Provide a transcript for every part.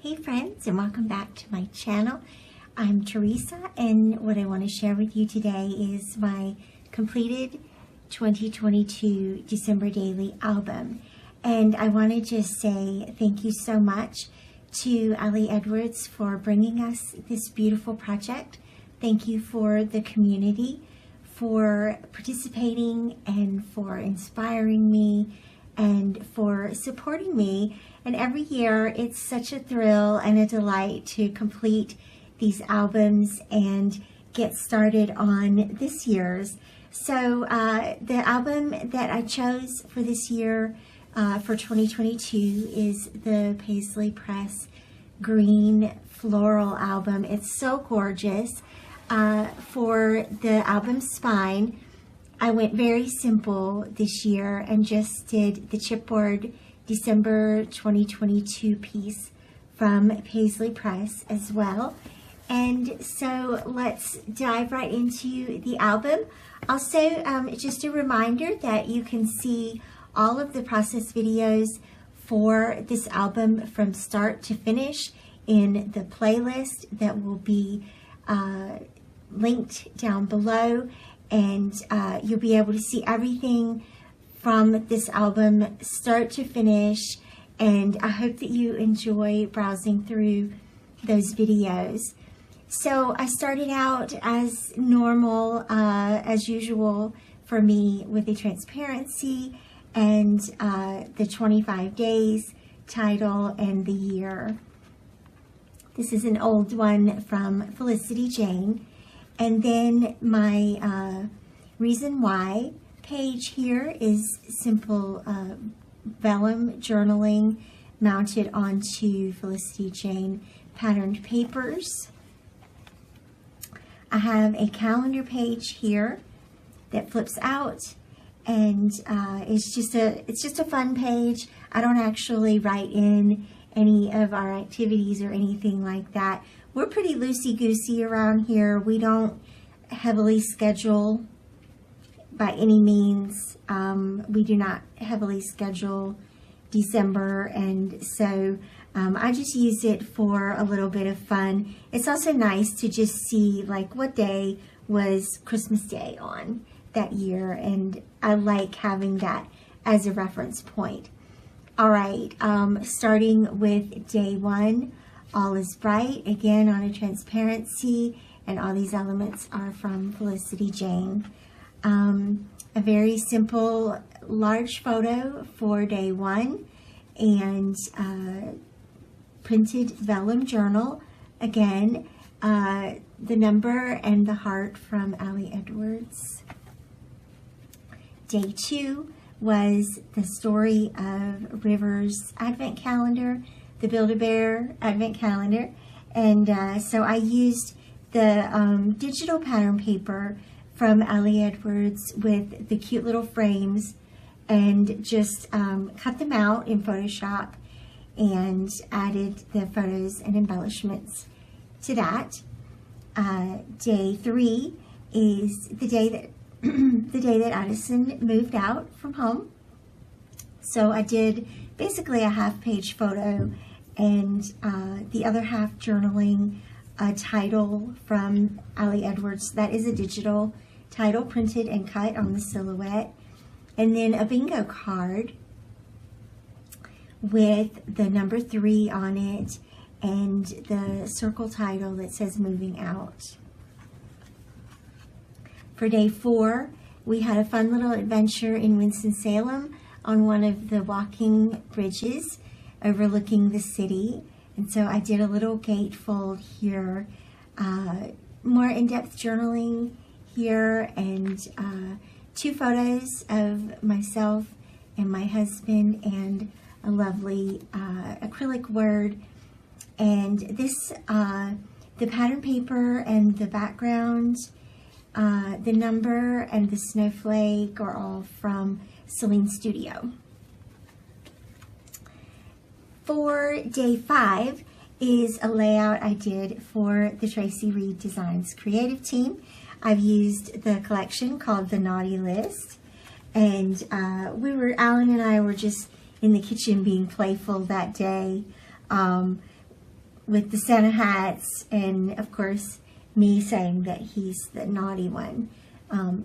Hey friends, and welcome back to my channel. I'm Teresa, and what I want to share with you today is my completed 2022 December Daily album. And I want to just say thank you so much to Ali Edwards for bringing us this beautiful project. Thank you for the community, for participating and for inspiring me and for supporting me. And every year it's such a thrill and a delight to complete these albums and get started on this year's. So the album that I chose for this year for 2022 is the Paisley Press Green Floral album. It's so gorgeous. For the album spine, I went very simple this year and just did the chipboard December 2022 piece from Paisley Press as well. And so let's dive right into the album. Also, just a reminder that you can see all of the process videos for this album from start to finish in the playlist that will be linked down below, and you'll be able to see everything from this album start to finish, and I hope that you enjoy browsing through those videos. So I started out as normal, as usual for me, with the transparency and the 25 days title and the year. This is an old one from Felicity Jane. And then my reason why page here is simple vellum journaling mounted onto Felicity Jane patterned papers. I have a calendar page here that flips out, and it's just a fun page. I don't actually write in any of our activities or anything like that. We're pretty loosey-goosey around here. We don't heavily schedule by any means. We do not heavily schedule December, and so I just use it for a little bit of fun. It's also nice to just see like what day was Christmas Day on that year, and I like having that as a reference point. All right, starting with day one, All is Bright, again on a transparency, and all these elements are from Felicity Jane. A very simple large photo for day one, and printed vellum journal, again, the number and the heart from Ali Edwards. Day two was the Story of Rivers Advent Calendar, the Build-A-Bear Advent Calendar, and so I used the digital pattern paper from Ali Edwards with the cute little frames, and just cut them out in Photoshop and added the photos and embellishments to that. Day three is the day that the day that Addison moved out from home. So I did basically a half-page photo and the other half journaling a title from Ali Edwards. That is a digital title printed and cut on the silhouette. And then a bingo card with the number 3 on it and the circle title that says Moving Out. For day 4, we had a fun little adventure in Winston-Salem on one of the walking bridges overlooking the city. And so I did a little gatefold here, more in-depth journaling here, and 2 photos of myself and my husband, and a lovely acrylic word. And this, the pattern paper and the background, the number and the snowflake are all from Celine Studio. For day 5 is a layout I did for the Tracy Reed Designs creative team. I've used the collection called the Naughty List, and Alan and I were just in the kitchen being playful that day. with the Santa hats, and of course me saying that he's the naughty one,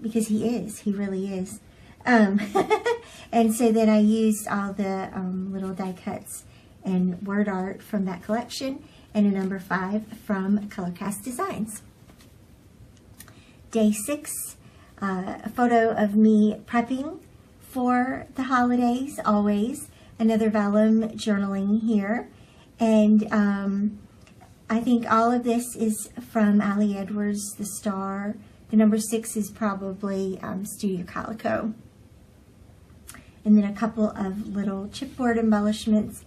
because he really is. And so then I used all the little die cuts and word art from that collection, and a number 5 from Colorcast Designs. Day 6, a photo of me prepping for the holidays, always. Another vellum journaling here. And I think all of this is from Ali Edwards, The Star. The number 6 is probably Studio Calico. And then a couple of little chipboard embellishments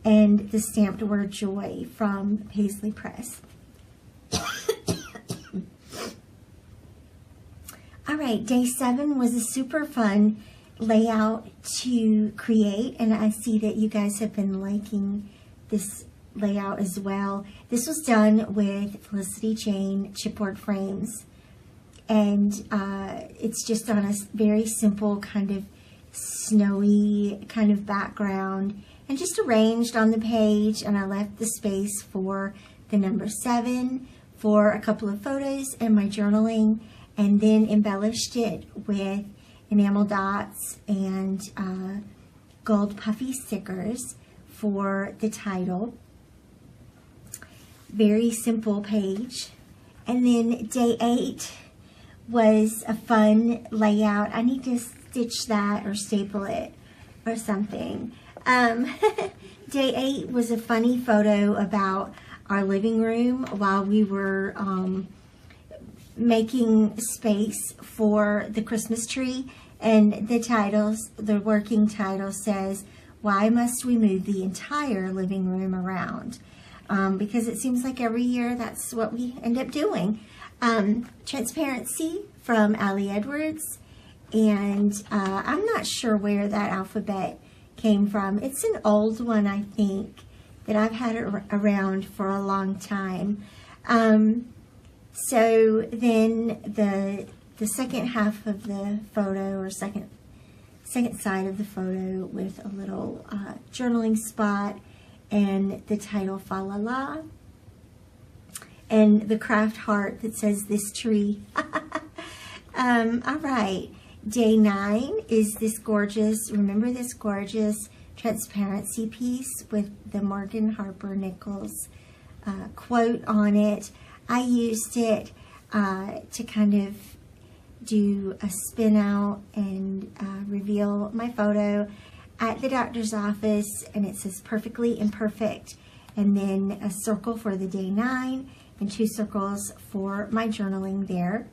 and the stamped word Joy from Paisley Press. All right, day 7 was a super fun layout to create, and I see that you guys have been liking this layout as well. This was done with Felicity Jane chipboard frames, and it's just on a very simple kind of snowy kind of background, and just arranged on the page, and I left the space for the number 7 for a couple of photos and my journaling, and then embellished it with enamel dots and gold puffy stickers for the title. Very simple page. And then day 8 was a fun layout. I need to stitch that or staple it or something. Day 8 was a funny photo about our living room while we were making space for the Christmas tree, and the working title says, "Why must we move the entire living room around?" Because it seems like every year that's what we end up doing. Transparency from Ali Edwards, and I'm not sure where that alphabet came from. It's an old one, I think, that I've had around for a long time. So then the second half of the photo, or second side of the photo, with a little journaling spot and the title Fa La La, and the craft heart that says "This Tree." All right, day 9 is this gorgeous, remember this gorgeous transparency piece with the Morgan Harper Nichols quote on it. I used it to kind of do a spin out and reveal my photo at the doctor's office, and it says "perfectly imperfect," and then a circle for the day 9 and 2 circles for my journaling there.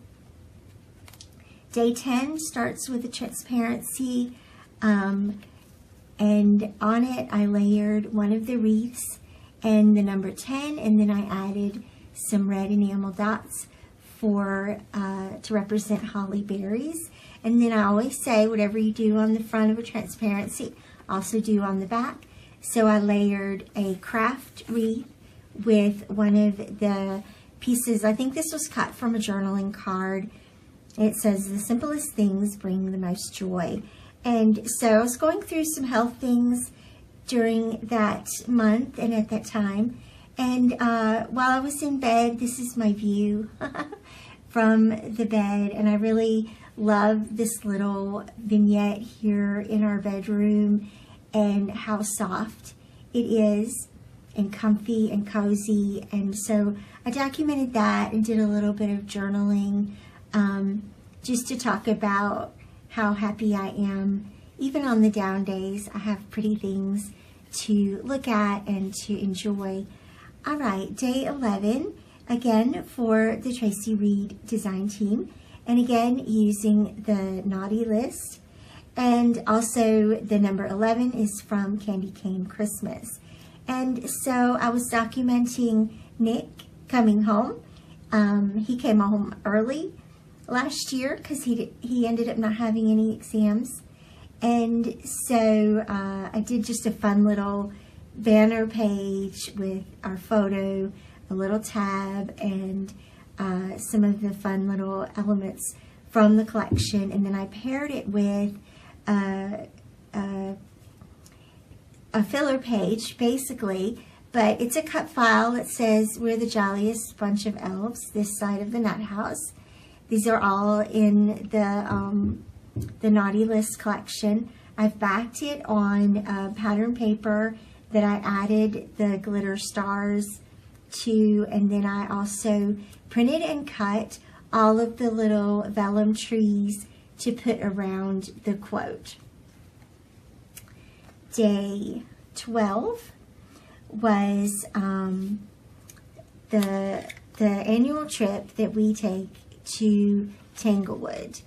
Day 10 starts with the transparency, and on it I layered one of the wreaths and the number 10, and then I added some red enamel dots for to represent holly berries. And then I always say, whatever you do on the front of a transparency, also do on the back. So I layered a craft wreath with one of the pieces. I think this was cut from a journaling card. It says, "The simplest things bring the most joy." And so I was going through some health things during that month and at that time. And while I was in bed, this is my view from the bed. And I really love this little vignette here in our bedroom and how soft it is and comfy and cozy. And so I documented that and did a little bit of journaling just to talk about how happy I am. Even on the down days, I have pretty things to look at and to enjoy. All right, day 11, again for the Tracy Reed design team, and again using the naughty list, and also the number 11 is from Candy Cane Christmas. And so I was documenting Nick coming home. He came home early last year because he ended up not having any exams, and so I did just a fun little banner page with our photo, a little tab, and some of the fun little elements from the collection. And then I paired it with a filler page, basically, but it's a cut file that says we're the jolliest bunch of elves this side of the nut house. These are all in the Naughty List collection. I've backed it on pattern paper that I added the glitter stars to, and then I also printed and cut all of the little vellum trees to put around the quote. Day 12 was the annual trip that we take to Tanglewood,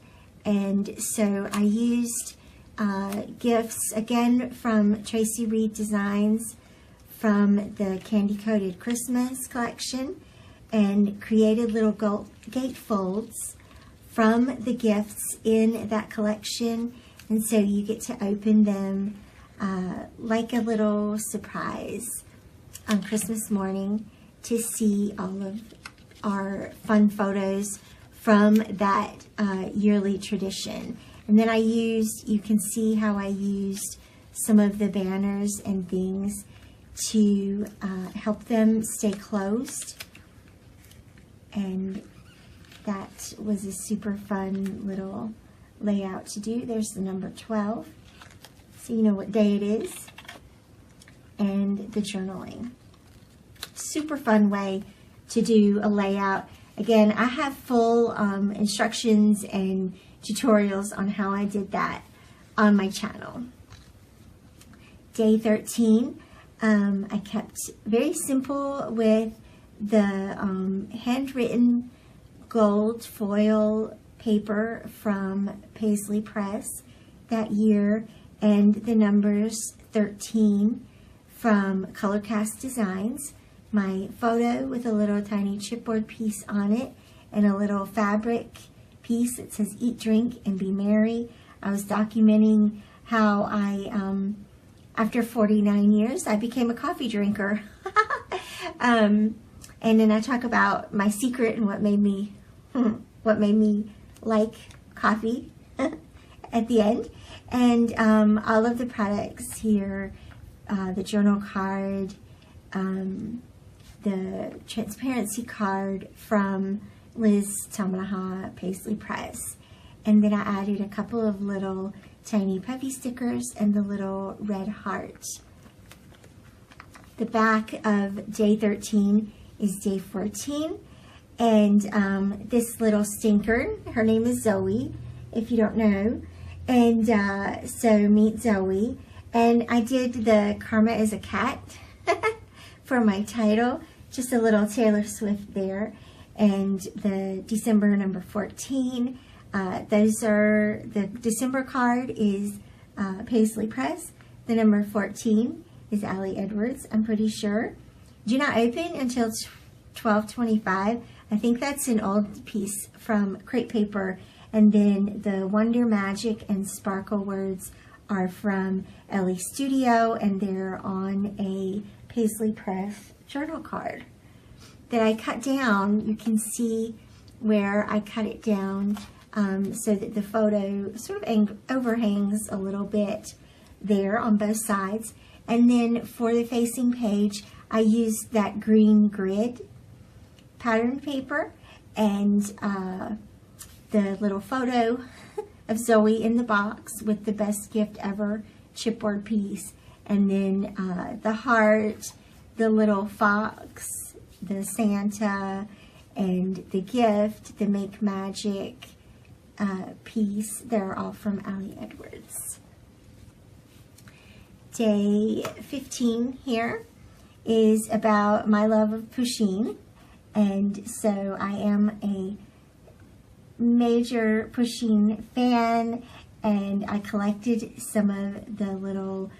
and so I used gifts again from Tracy Reed Designs from the Candy Coated Christmas collection, and created little gatefolds from the gifts in that collection, and so you get to open them like a little surprise on Christmas morning to see all of our fun photos from that yearly tradition. And then you can see how I used some of the banners and things to help them stay closed. And that was a super fun little layout to do. There's the number 12, so you know what day it is, and the journaling. Super fun way to do a layout. Again, I have full instructions and tutorials on how I did that on my channel. Day 13, I kept very simple with the handwritten gold foil paper from Paisley Press that year, and the numbers 13 from Colorcast Designs. My photo with a little tiny chipboard piece on it and a little fabric piece that says "Eat, Drink, and Be Merry." I was documenting how I, after 49 years, I became a coffee drinker. And then I talk about my secret and what made me like coffee at the end. And all of the products here, the journal card, the transparency card from Liz Tamanaha Paisley Press. And then I added a couple of little tiny puffy stickers and the little red heart. The back of day 13 is day 14. And this little stinker, her name is Zoe, if you don't know. And so meet Zoe. And I did the Karma is a Cat for my title. Just a little Taylor Swift there. And the December number 14. Those are, the December card is Paisley Press. The number 14 is Allie Edwards, I'm pretty sure. Do not open until 12/25. I think that's an old piece from crepe paper. And then the Wonder Magic and Sparkle words are from Ellie Studio, and they're on a Paisley Press journal card that I cut down. You can see where I cut it down so that the photo sort of overhangs a little bit there on both sides. And then for the facing page, I used that green grid pattern paper and the little photo of Zoe in the box with the best gift ever chipboard piece, and then the heart, the little fox, the Santa, and the gift, the Make Magic piece. They're all from Allie Edwards. Day 15 here is about my love of Pusheen, and so I am a major Pusheen fan, and I collected some of the little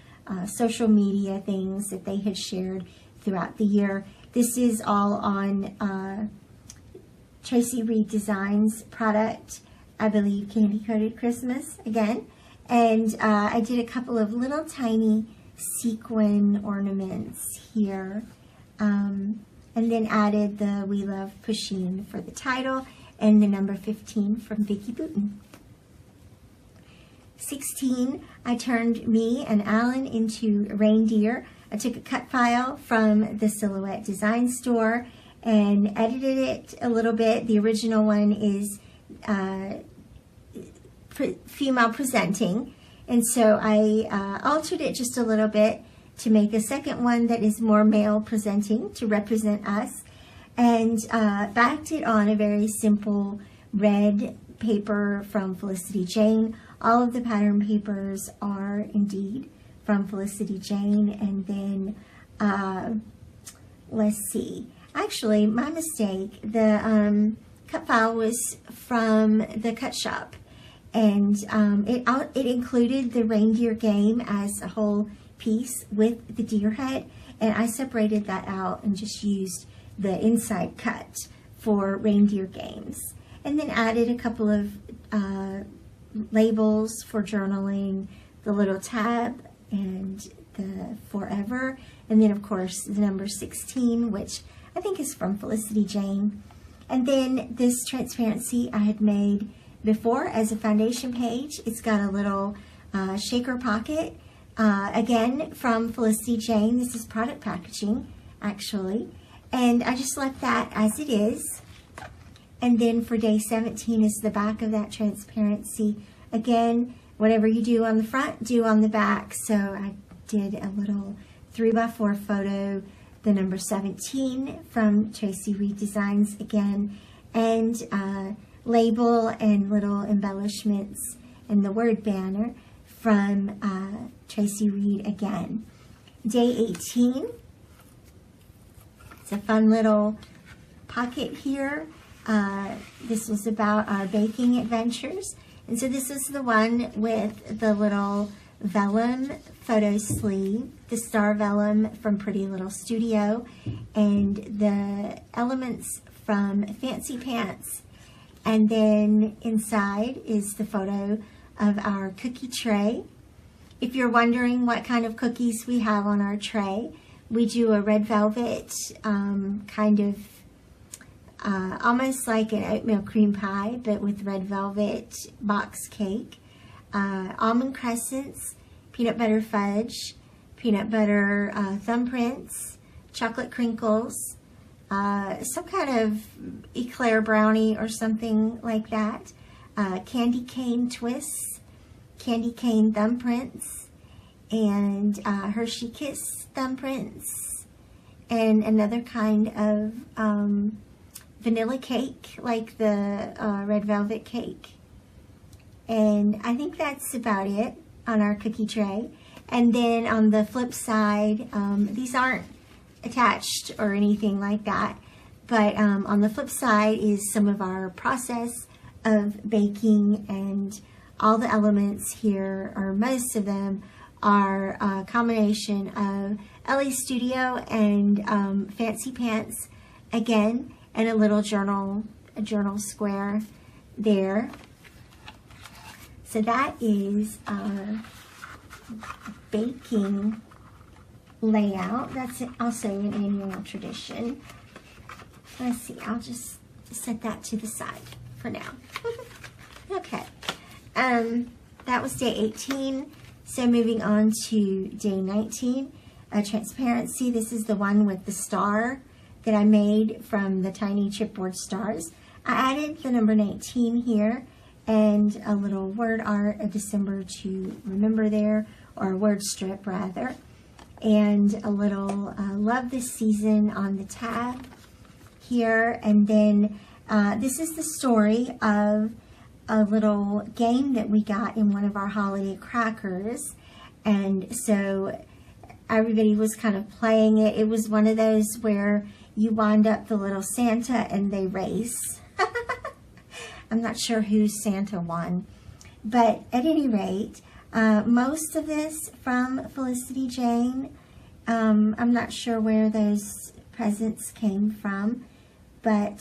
social media things that they had shared throughout the year. This is all on Tracy Reed Designs product, I believe Candy Coated Christmas again. And I did a couple of little tiny sequin ornaments here. And then added the We Love Pusheen for the title and the number 15 from Vicki Booten. 16, I turned me and Alan into reindeer. I took a cut file from the Silhouette Design Store and edited it a little bit. The original one is female presenting, and so I altered it just a little bit to make a second one that is more male presenting to represent us, and backed it on a very simple red paper from Felicity Jane. All of the pattern papers are indeed from Felicity Jane. And then let's see, actually my mistake, the cut file was from the cut shop, and it included the reindeer game as a whole piece with the deer head, and I separated that out and just used the inside cut for reindeer games, and then added a couple of labels for journaling, the little tab and the forever, and then of course the number 16, which I think is from Felicity Jane. And then this transparency I had made before as a foundation page. It's got a little shaker pocket, again from Felicity Jane. This is product packaging actually, and I just left that as it is. And then for day 17 is the back of that transparency. Again, whatever you do on the front, do on the back. So I did a little 3x4 photo, the number 17 from Tracy Reed Designs again, and label and little embellishments and the word banner from Tracy Reed again. Day 18, it's a fun little pocket here. This was about our baking adventures. And so this is the one with the little vellum photo sleeve, the star vellum from Pretty Little Studio, and the elements from Fancy Pants. And then inside is the photo of our cookie tray. If you're wondering what kind of cookies we have on our tray, we do a red velvet kind of almost like an oatmeal cream pie, but with red velvet box cake, almond crescents, peanut butter fudge, peanut butter thumbprints, chocolate crinkles, some kind of eclair brownie or something like that, candy cane twists, candy cane thumbprints, and Hershey Kiss thumbprints, and another kind of vanilla cake, like the red velvet cake. And I think that's about it on our cookie tray. And then on the flip side, these aren't attached or anything like that, but on the flip side is some of our process of baking, and all the elements here, or most of them, are a combination of LA Studio and Fancy Pants again, and a little journal, a journal square there. So that is our baking layout. That's also an annual tradition. Let's see, I'll just set that to the side for now. Okay, that was day 18. So moving on to day 19, transparency. This is the one with the star that I made from the tiny chipboard stars. I added the number 19 here and a little word art, a December to remember there, or a word strip rather, and a little love this season on the tab here. And then this is the story of a little game that we got in one of our holiday crackers, and so everybody was kind of playing it. It was one of those where you wind up the little Santa and they race. I'm not sure who Santa won, but at any rate, most of this from Felicity Jane. I'm not sure where those presents came from, but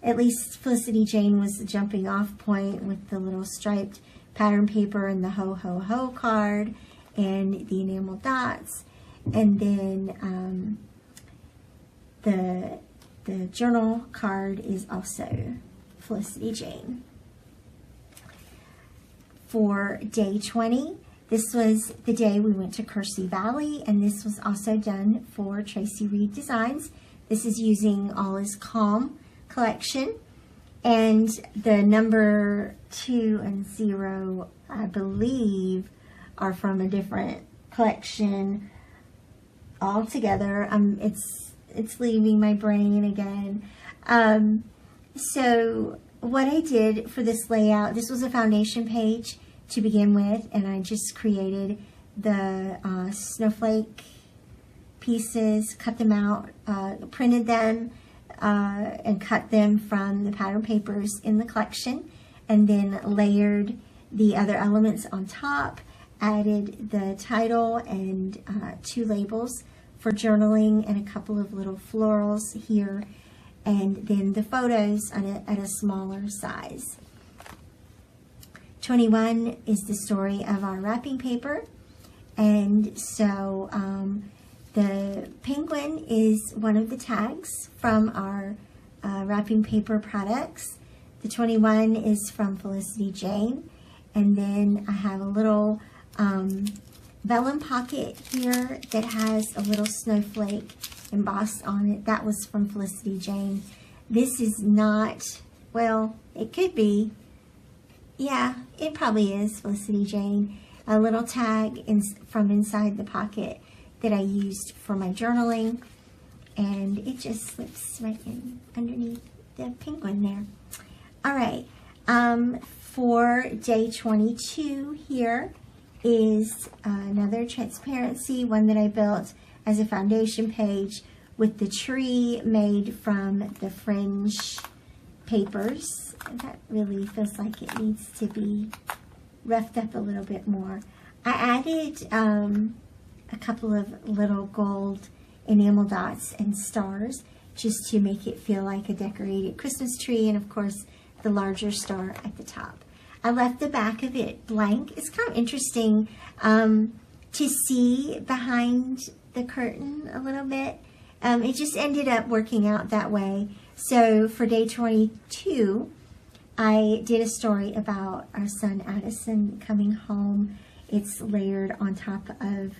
at least Felicity Jane was the jumping off point with the little striped pattern paper and the ho ho ho card and the enamel dots, and then the journal card is also Felicity Jane. For day 20, This was the day we went to Kersey Valley, and this was also done for Tracy Reed Designs. This is using All Is Calm collection, and the number 2 and 0, I believe, are from a different collection altogether. It's leaving my brain again. So what I did for this layout, this was a foundation page to begin with, and I just created the snowflake pieces, cut them out, printed them, and cut them from the pattern papers in the collection, and then layered the other elements on top, added the title and 2 labels for journaling and a couple of little florals here, and then the photos at a smaller size. 21 is the story of our wrapping paper, and so the penguin is one of the tags from our wrapping paper products. The 21 is from Felicity Jane, and then I have a little vellum pocket here that has a little snowflake embossed on it. That was from Felicity Jane. This is not, well, it could be. Yeah, it probably is Felicity Jane. A little tag from inside the pocket that I used for my journaling, and it just slips right in underneath the penguin there. All right, for day 22 here is another transparency, one that I built as a foundation page with the tree made from the fringe papers. That really feels like it needs to be roughed up a little bit more. I added a couple of little gold enamel dots and stars just to make it feel like a decorated Christmas tree, and of course the larger star at the top. I left the back of it blank. It's kind of interesting to see behind the curtain a little bit. It just ended up working out that way. So for day 22, I did a story about our son Addison coming home. It's layered on top of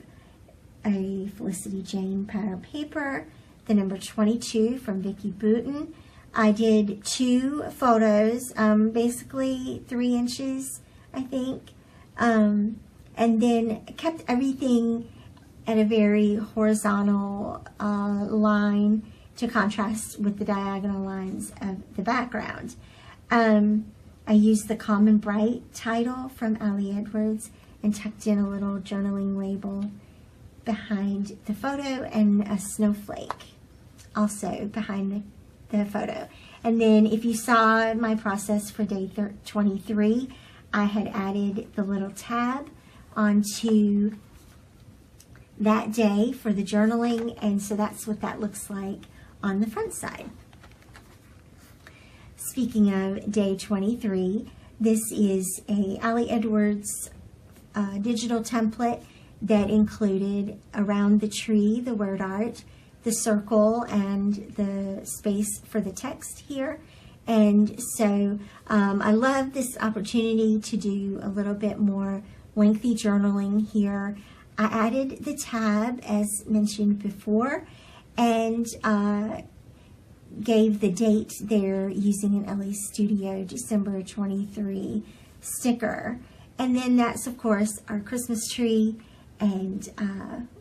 a Felicity Jane pattern paper, the number 22 from Vicki Boutin. I did 2 photos, basically 3 inches, I think, and then kept everything at a very horizontal line to contrast with the diagonal lines of the background. I used the Common Bright title from Ali Edwards and tucked in a little journaling label behind the photo and a snowflake also behind the photo. And then if you saw my process for day 23, I had added the little tab onto that day for the journaling, and so that's what that looks like on the front side. Speaking of day 23, this is a Ali Edwards digital template that included around the tree, the word art, the circle, and the space for the text here. And so I love this opportunity to do a little bit more lengthy journaling here. I added the tab as mentioned before, and gave the date there using an LA Studio December 23 sticker. And then that's of course our Christmas tree, and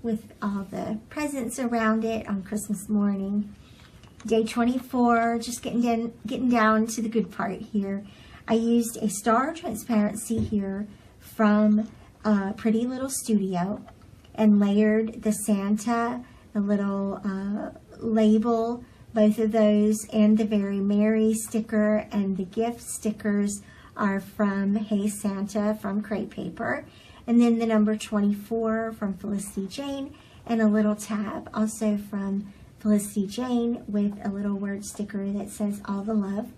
with all the presents around it on Christmas morning. Day 24, just getting down to the good part here. I used a star transparency here from Pretty Little Studio and layered the Santa, a little label, both of those, and the Very Merry sticker, and the gift stickers are from Hey Santa from crepe paper. And then the number 24 from Felicity Jane, and a little tab also from Felicity Jane with a little word sticker that says all the love.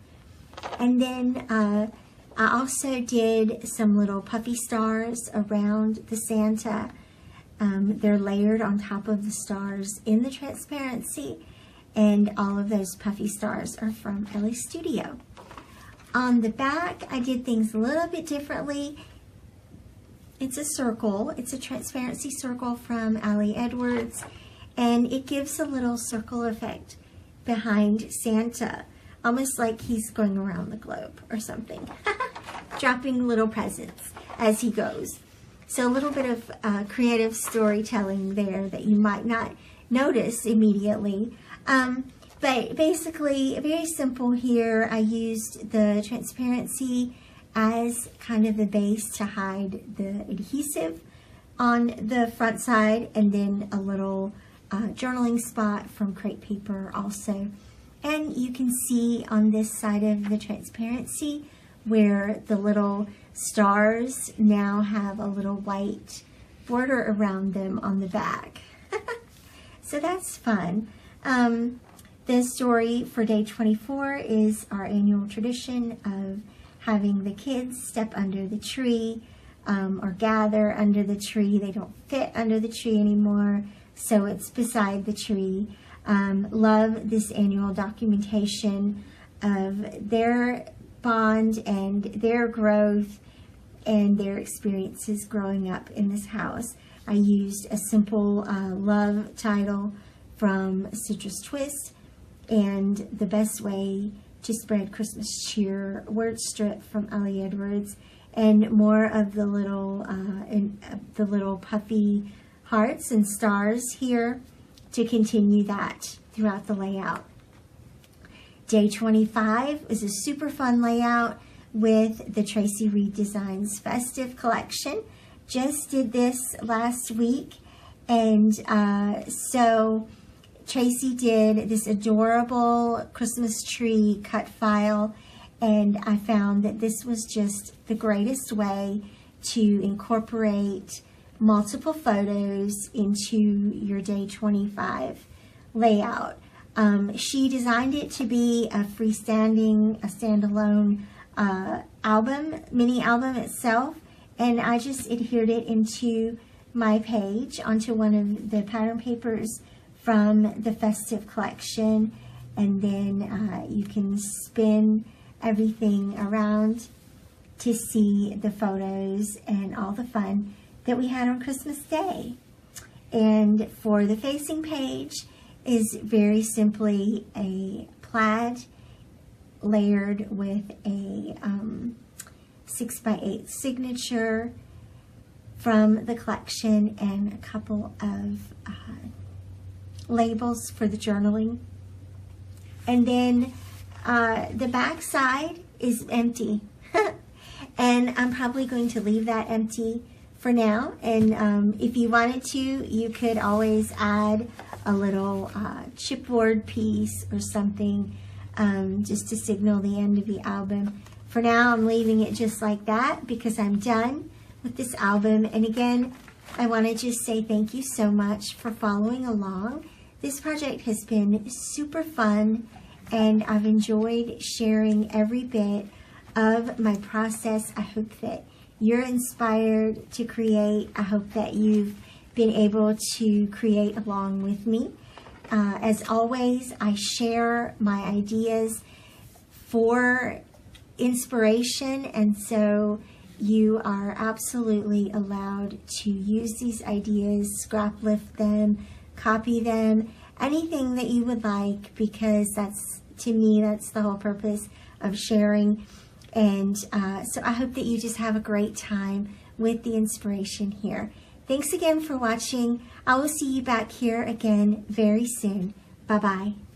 And then I also did some little puffy stars around the Santa. They're layered on top of the stars in the transparency, and all of those puffy stars are from LA Studio. On the back, I did things a little bit differently. It's a circle. It's a transparency circle from Ali Edwards, and it gives a little circle effect behind Santa, almost like he's going around the globe or something, dropping little presents as he goes. So a little bit of creative storytelling there that you might not notice immediately. But basically, very simple here. I used the transparency as kind of the base to hide the adhesive on the front side, and then a little journaling spot from crepe paper also. And you can see on this side of the transparency where the little stars now have a little white border around them on the back. So that's fun. The story for day 24 is our annual tradition of having the kids step under the tree or gather under the tree. They don't fit under the tree anymore, so it's beside the tree. Love this annual documentation of their bond and their growth and their experiences growing up in this house. I used a simple love title from Citrus Twist, and the best way to spread Christmas cheer word strip from Ali Edwards, and more of the little puffy hearts and stars here to continue that throughout the layout. Day 25 is a super fun layout with the Tracy Reed Designs Festive Collection. Just did this last week, and so Tracy did this adorable Christmas tree cut file, and I found that this was just the greatest way to incorporate multiple photos into your day 25 layout. She designed it to be a freestanding, a standalone album, mini album itself, and I just adhered it into my page onto one of the pattern papers from the festive collection, and then you can spin everything around to see the photos and all the fun that we had on Christmas Day. And for the facing page is very simply a plaid layered with a 6x8 signature from the collection and a couple of labels for the journaling. And then the back side is empty. And I'm probably going to leave that empty for now. And if you wanted to, you could always add a little chipboard piece or something just to signal the end of the album. For now, I'm leaving it just like that because I'm done with this album. And again, I want to just say thank you so much for following along. This project has been super fun, and I've enjoyed sharing every bit of my process. I hope that you're inspired to create. I hope that you've been able to create along with me. As always, I share my ideas for inspiration, and so you are absolutely allowed to use these ideas, scrap lift them, copy them, anything that you would like, because that's, to me, that's the whole purpose of sharing. And so I hope that you just have a great time with the inspiration here. Thanks again for watching. I will see you back here again very soon. Bye-bye.